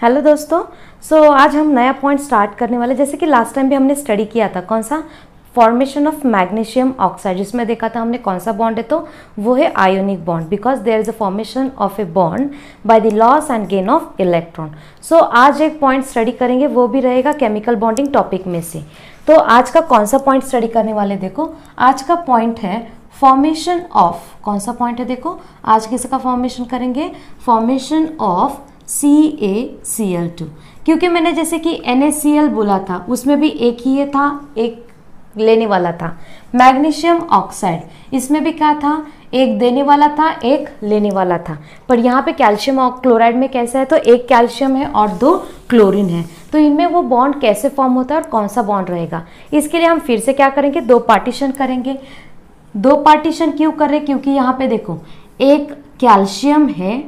Hello दोस्तों। आज हम नया पॉइंट स्टार्ट करने वाले, जैसे कि लास्ट टाइम भी हमने स्टडी किया था। कौन सा? फॉर्मेशन ऑफ मैग्नीशियम ऑक्साइड, जिसमें देखा था हमने कौन सा बॉन्ड है, तो वो है ionic bond, because there is a formation of a bond by the loss and gain of electron. आज एक पॉइंट स्टडी करेंगे, वो भी रहेगा केमिकल बॉन्डिंग टॉपिक में से। तो आज का कौन सा पॉइंट स्टडी करने वाले, देखो आज का पॉइंट है फॉर्मेशन ऑफ, कौन सा पॉइंट है, देखो आज किसका फॉर्मेशन करेंगे, फॉर्मेशन ऑफ CaCl2। क्योंकि मैंने जैसे कि NaCl बोला था, उसमें भी एक ही था, एक लेने वाला था। मैग्नीशियम ऑक्साइड, इसमें भी क्या था, एक देने वाला था, एक लेने वाला था। पर यहाँ पे कैल्शियम क्लोराइड में कैसा है, तो एक कैल्शियम है और 2 क्लोरीन है। तो इनमें वो बॉन्ड कैसे फॉर्म होता है और कौन सा बॉन्ड रहेगा, इसके लिए हम फिर से क्या करेंगे, 2 पार्टीशन करेंगे। 2 पार्टीशन क्यों कर रहे, क्योंकि यहाँ पे देखो एक कैल्शियम है,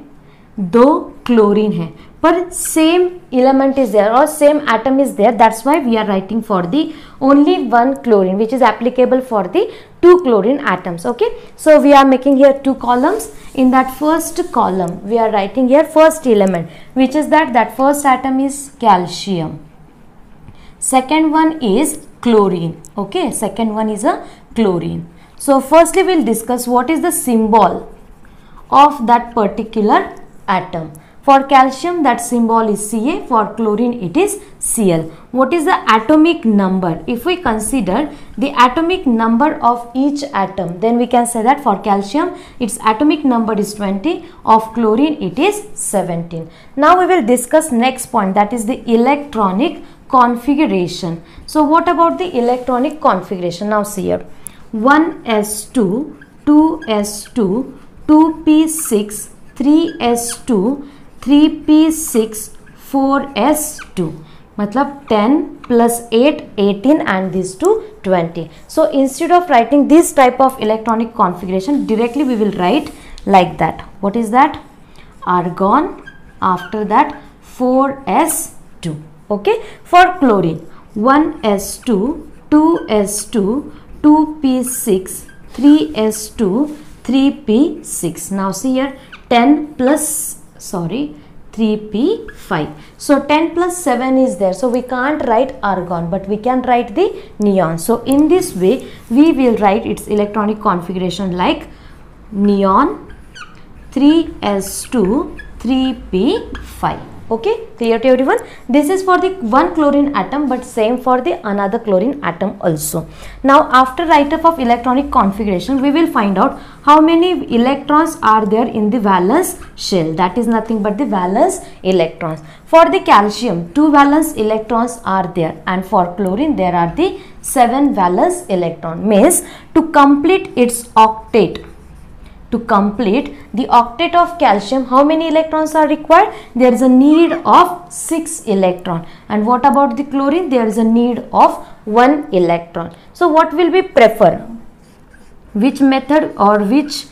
2 क्लोरीन है, पर सेम एलिमेंट इज देयर और same atom is there, that's why we are writing for the only 1 chlorine which is applicable for the 2 chlorine atoms. Okay, so we are making here 2 columns. In that first column we are writing here first element, which is that first atom is calcium, second one is chlorine. Okay, second one is a chlorine. So firstly we'll discuss what is the symbol of that particular atom. For calcium that symbol is Ca, for chlorine it is Cl. What is the atomic number? If we consider the atomic number of each atom, then we can say that for calcium its atomic number is 20, of chlorine it is 17. Now we will discuss next point, that is the electronic configuration. So what about the electronic configuration? Now see here, 1s2, 2s2, 2p6, 3s2, 3p6, 4s2, मतलब 10 plus 8, 18 and these 2, 20. So instead of writing this type of electronic configuration, directly we will write like that. What is that? Argon, after that 4s2. Okay, for chlorine 1s2, 2s2, 2p6, 3s2, 3p6. Now see here, 10 plus 3p5. So 10 plus 7 is there, so we can't write argon, but we can write the neon. So in this way we will write its electronic configuration like neon 3s2, 3p5. Okay, clear to everyone? This is for the 1 chlorine atom, but same for the another chlorine atom also. Now after write up of electronic configuration, we will find out how many electrons are there in the valence shell. That is nothing but the valence electrons. For the calcium 2 valence electrons are there, and for chlorine there are the 7 valence electron. Means to complete its octet, to complete the octet of calcium, how many electrons are required? There is a need of 6 electron. And what about the chlorine? There is a need of 1 electron. So what will we prefer? Which method or which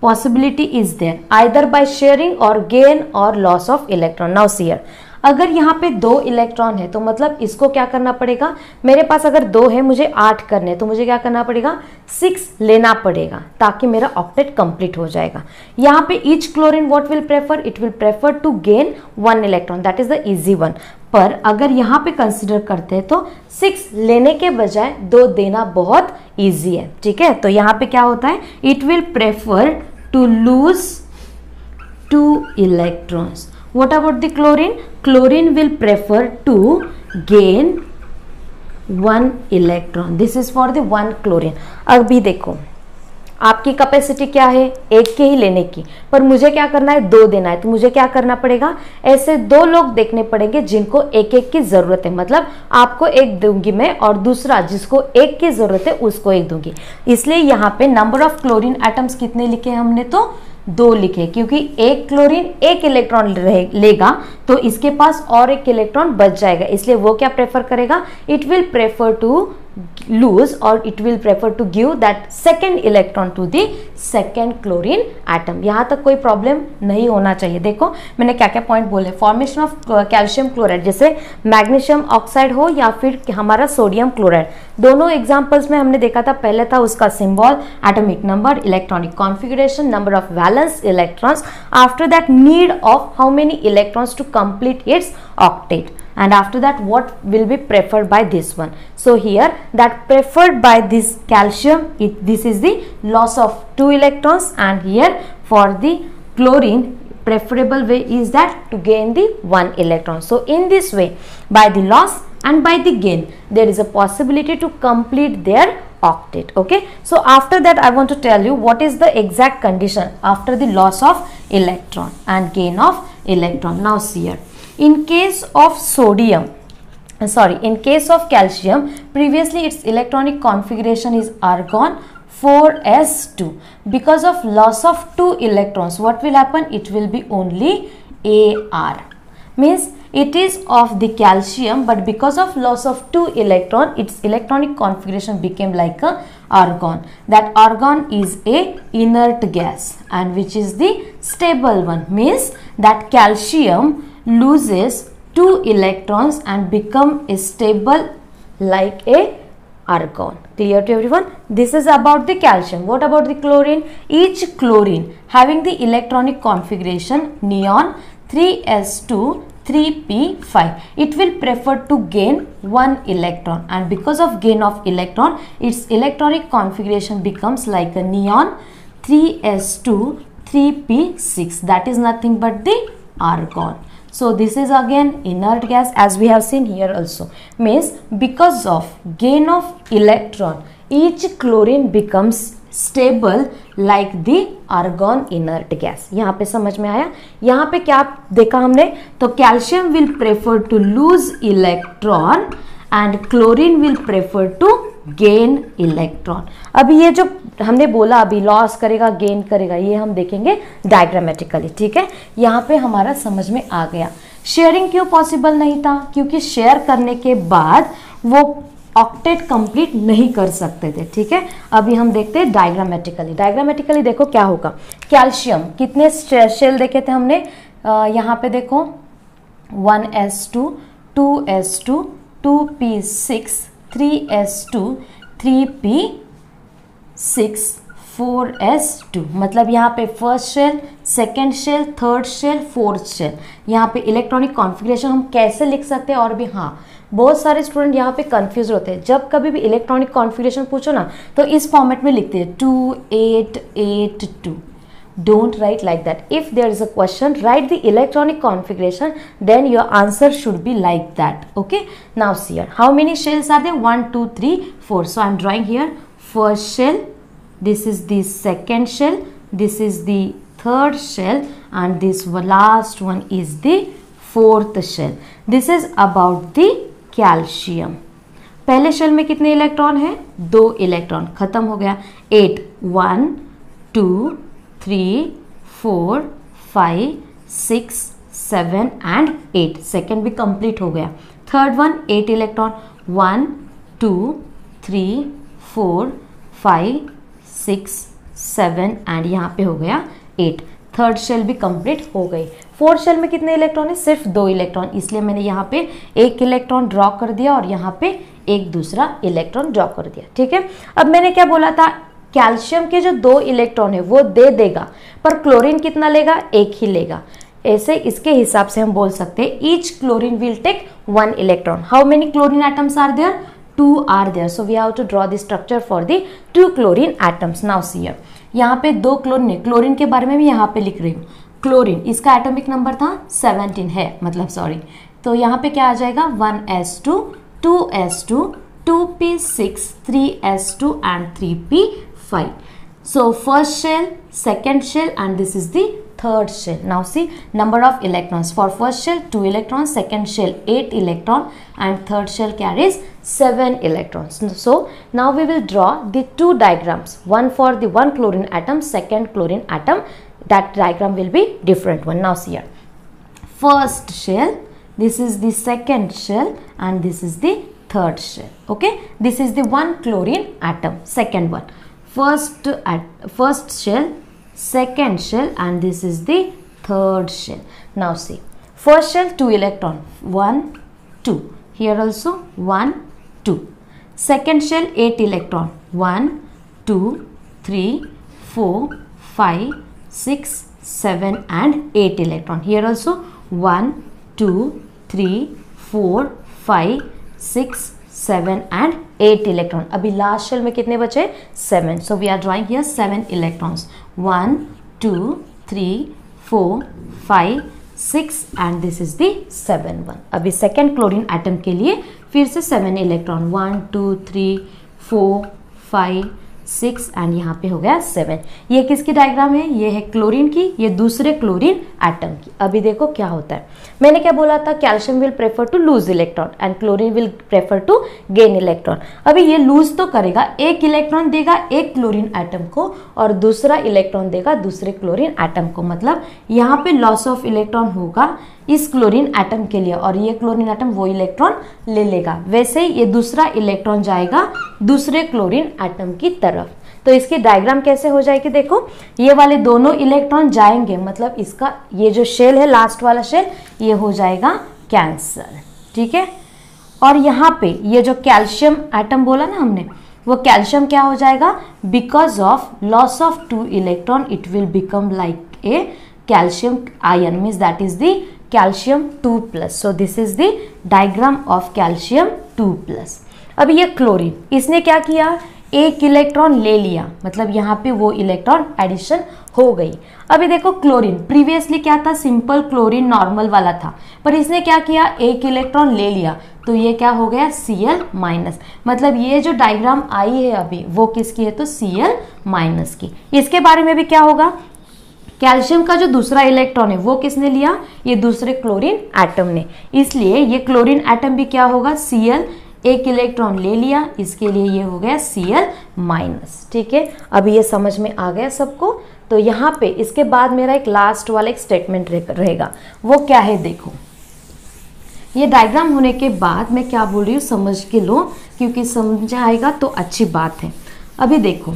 possibility is there? Either by sharing or gain or loss of electron. Now see here, अगर यहाँ पे 2 electron है तो मतलब इसको क्या करना पड़ेगा, मेरे पास अगर 2 है, मुझे 8 करने, तो मुझे क्या करना पड़ेगा, 6 लेना पड़ेगा, ताकि मेरा ऑक्टेट कंप्लीट हो जाएगा। यहाँ पे each chlorine what will prefer, it will prefer to gain 1 electron, that is the easy one. पर अगर यहाँ पे कंसिडर करते हैं तो 6 लेने के बजाय 2 देना बहुत ईजी है। ठीक है, तो यहाँ पे क्या होता है, it will prefer to lose 2 electrons. What about the chlorine? Chlorine will prefer to gain 1 electron. This is for the 1 chlorine. अभी देखो आपकी कैपेसिटी क्या है, एक के ही लेने की, पर मुझे क्या करना है, 2 देना है, तो मुझे क्या करना पड़ेगा, ऐसे 2 लोग देखने पड़ेंगे जिनको एक एक की जरूरत है। मतलब आपको एक दूंगी मैं और दूसरा जिसको एक की जरूरत है उसको एक दूंगी। इसलिए यहाँ पे नंबर ऑफ क्लोरीन एटम्स कितने लिखे हमने, तो 2 लिखे, क्योंकि एक क्लोरीन एक इलेक्ट्रॉन लेगा तो इसके पास और एक इलेक्ट्रॉन बच जाएगा, इसलिए वो क्या प्रेफर करेगा, it will prefer to lose or it will prefer to give that second electron to the second chlorine atom. यहाँ तक कोई प्रॉब्लम नहीं होना चाहिए. देखो मैंने क्या क्या पॉइंट बोले. फॉर्मेशन ऑफ कैल्शियम क्लोराइड, जैसे मैग्नीशियम ऑक्साइड हो या फिर हमारा सोडियम क्लोराइड, दोनों एग्जांपल्स में हमने देखा था. पहले था उसका symbol, atomic number, electronic configuration, number of valence electrons, after that need of how many electrons to complete its octet, and after that what will be preferred by this one. So here that preferred by this calcium, this is the loss of 2 electrons, and here for the chlorine preferable way is that to gain the 1 electron. So in this way, by the loss and by the gain, there is a possibility to complete their octet. Okay, so after that I want to tell you what is the exact condition after the loss of electron and gain of electron. Now see here, in case of sodium, in case of calcium, previously its electronic configuration is argon 4s2. Because of loss of 2 electrons, what will happen? It will be only Ar, means it is of the calcium, but because of loss of 2 electron, its electronic configuration became like a argon. That argon is a inert gas, and which is the stable one, means that calcium loses 2 electrons and become stable like a argon. Clear to everyone? This is about the calcium. What about the chlorine? Each chlorine having the electronic configuration neon 3s2 3p5, it will prefer to gain 1 electron, and because of gain of electron, its electronic configuration becomes like a neon 3s2 3p6, that is nothing but the argon. So this is again inert gas, as we have seen here also, means because of gain of electron, each chlorine becomes stable like the argon inert gas. यहाँ पे समझ में आया? यहाँ पे क्या देखा हमने? तो calcium will prefer to lose electron and chlorine will prefer to gain electron. अभी ये जो हमने बोला अभी लॉस करेगा गेन करेगा, ये हम देखेंगे डायग्रामेटिकली. ठीक है, यहाँ पे हमारा समझ में आ गया. शेयरिंग क्यों पॉसिबल नहीं था? क्योंकि शेयर करने के बाद वो ऑक्टेट कंप्लीट नहीं कर सकते थे. ठीक है, अभी हम देखते हैं डायग्रामेटिकली. डायग्रामेटिकली देखो क्या होगा. कैल्शियम कितने शेल देखे थे हमने? यहाँ पे देखो 1s2 2s2 2p6 3s2 3p6 4s2, मतलब यहाँ पे first shell, second shell, third shell, fourth shell. यहाँ पे इलेक्ट्रॉनिक कॉन्फ़िगरेशन हम कैसे लिख सकते हैं? और भी हाँ, बहुत सारे स्टूडेंट यहाँ पे कंफ्यूज होते हैं. जब कभी भी इलेक्ट्रॉनिक कॉन्फ़िगरेशन पूछो ना तो इस फॉर्मेट में लिखते हैं 2 8 8 2. Don't write like that. If there is a question, write the electronic configuration, then your answer should be like that. Okay, now see here, how many shells are there? 1 2 3 4. So I'm drawing here first shell, this is the second shell, this is the third shell, and this last one is the fourth shell. This is about the calcium. पहले shell में कितने electron है? 2 electron. खत्म हो गया. 8 1 2 3 4 5 6 7 and 8. Second भी complete हो गया. Third one 8 electron. 1 2 3 4 5 6 7 एंड यहाँ पे हो गया 8. थर्ड शेल भी कंप्लीट हो गई. फोर्थ शेल में कितने इलेक्ट्रॉन है? सिर्फ 2 इलेक्ट्रॉन, इसलिए मैंने यहाँ पे एक इलेक्ट्रॉन ड्रॉ कर दिया और यहाँ पे एक दूसरा इलेक्ट्रॉन ड्रॉ कर दिया. ठीक है, अब मैंने क्या बोला था? कैल्शियम के जो 2 इलेक्ट्रॉन है वो दे देगा, पर क्लोरीन कितना लेगा? एक ही लेगा. ऐसे इसके हिसाब से हम बोल सकते हैं each chlorine will take 1 electron. How many chlorine atoms are there? 2 are there. So we have to draw the structure for the 2 chlorine atoms. Now see here, यहाँ पे 2 क्लोरीन है. क्लोरीन के बारे में भी यहाँ पे लिख रही हूँ. क्लोरीन, इसका एटॉमिक नंबर था 17 है, मतलब सॉरी. तो यहाँ पे क्या आ जाएगा? 1s2 2s2 2p6 3s2 and 3p5. So first shell, second shell, and this is the third shell. Now see number of electrons. For first shell 2 electrons, second shell 8 electron, and third shell carries 7 electrons. So now we will draw the 2 diagrams. One for the 1 chlorine atom, second chlorine atom. That diagram will be different one. Now see here. First shell, this is the second shell, and this is the third shell. Okay, this is the one chlorine atom. Second one, first shell, second shell, and this is the third shell. Now see, first shell 2 electron, 1 2, here also 1 2. Second shell 8 electron, 1 2 3 4 5 6 7 and 8 electron. Here also 1 2 3 4 5 6 7 and 8 electron. अभी last shell में कितने बचे? 7. So we are drawing here 7 electrons. 1 2 3 4 5 6 and this is the 7 one. अभी second chlorine atom के लिए फिर से 7 electron, 1 2 3 4 5 6 and यहाँ पे हो गया 7. ये किसकी डायग्राम है? ये है क्लोरीन की, ये दूसरे क्लोरीन एटम की. अभी देखो क्या होता है. मैंने क्या बोला था? Calcium will prefer to lose electron and chlorine will prefer to gain electron. अभी ये लूज तो करेगा, एक इलेक्ट्रॉन देगा एक क्लोरीन एटम को और दूसरा इलेक्ट्रॉन देगा दूसरे क्लोरीन एटम को. मतलब यहाँ पे लॉस ऑफ इलेक्ट्रॉन होगा इस क्लोरीन एटम के लिए और ये क्लोरीन एटम वो इलेक्ट्रॉन ले लेगा. वैसे ही ये दूसरा इलेक्ट्रॉन जाएगा दूसरे क्लोरीन एटम की तरफ. तो इसकी डायग्राम कैसे हो जाएगी? देखो, ये वाले दोनों इलेक्ट्रॉन जाएंगे, मतलब इसका ये जो शेल है, लास्ट वाला शेल, ये हो जाएगा कैंसर. ठीक है. और यहाँ पे ये जो कैल्शियम एटम बोला ना हमने, वो कैल्शियम क्या हो जाएगा? Because of loss of 2 electron it will become like a calcium ion, means that is the calcium 2+. so this is the diagram of calcium 2+. अब ये क्लोरीन, इसने क्या किया? एक इलेक्ट्रॉन ले लिया, मतलब यहाँ पे वो इलेक्ट्रॉन एडिशन हो गई. अभी देखो क्लोरीन प्रीवियसली क्या था? सिंपल क्लोरीन नॉर्मल वाला था, पर इसने क्या किया? एक इलेक्ट्रॉन ले लिया, तो ये क्या हो गया? Cl-. मतलब ये जो डायग्राम आई है अभी वो किसकी है? तो Cl- की. इसके बारे में भी क्या होगा? कैल्शियम का जो दूसरा इलेक्ट्रॉन है वो किसने लिया? ये दूसरे क्लोरीन एटम ने. इसलिए ये क्लोरीन एटम भी क्या होगा? Cl, एक इलेक्ट्रॉन ले लिया, इसके लिए ये हो गया Cl-. ठीक है. अभी ये समझ में आ गया सबको. तो यहाँ पे इसके बाद मेरा एक लास्ट वाला एक स्टेटमेंट रहेगा. वो क्या है? देखो, ये डायग्राम होने के बाद मैं क्या बोल रही हूँ समझ के लो, क्योंकि समझ आएगा तो अच्छी बात है. अभी देखो,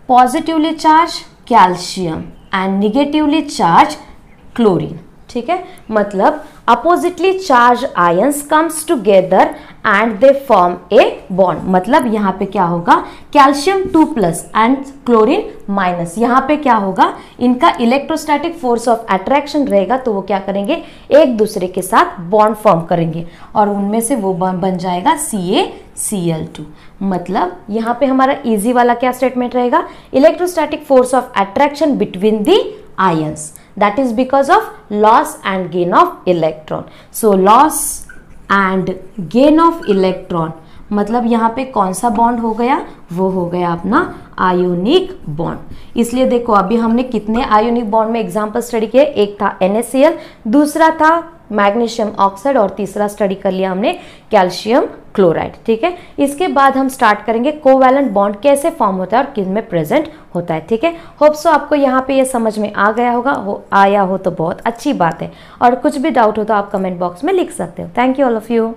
positively charge calcium and negatively charge chlorine. ठीक है. मतलब oppositely charge ions comes together and they form a bond. मतलब यहाँ पे क्या होगा? Calcium 2+ and chlorine minus. यहाँ पे क्या होगा? इनका इलेक्ट्रोस्टैटिक फोर्स ऑफ अट्रैक्शन रहेगा, तो वो क्या करेंगे? एक दूसरे के साथ बॉन्ड फॉर्म करेंगे और उनमें से वो बन जाएगा CaCl2. मतलब यहाँ पे हमारा इजी वाला क्या स्टेटमेंट रहेगा? Electrostatic force of attraction between the ions, that is because of loss and gain of electron. So loss and gain of electron, मतलब यहाँ पे कौन सा बॉन्ड हो गया? वो हो गया अपना आयोनिक बॉन्ड. इसलिए देखो, अभी हमने कितने आयोनिक बॉन्ड में एग्जाम्पल स्टडी किए? एक था NaCl, दूसरा था मैग्नीशियम ऑक्साइड और तीसरा स्टडी कर लिया हमने कैल्शियम क्लोराइड. ठीक है. इसके बाद हम स्टार्ट करेंगे कोवैलेंट बॉन्ड कैसे फॉर्म होता है और किन में प्रेजेंट होता है. ठीक है. होप सो आपको यहाँ पे ये समझ में आ गया होगा. आया हो तो बहुत अच्छी बात है, और कुछ भी डाउट हो तो आप कमेंट बॉक्स में लिख सकते हो. Thank you all of you.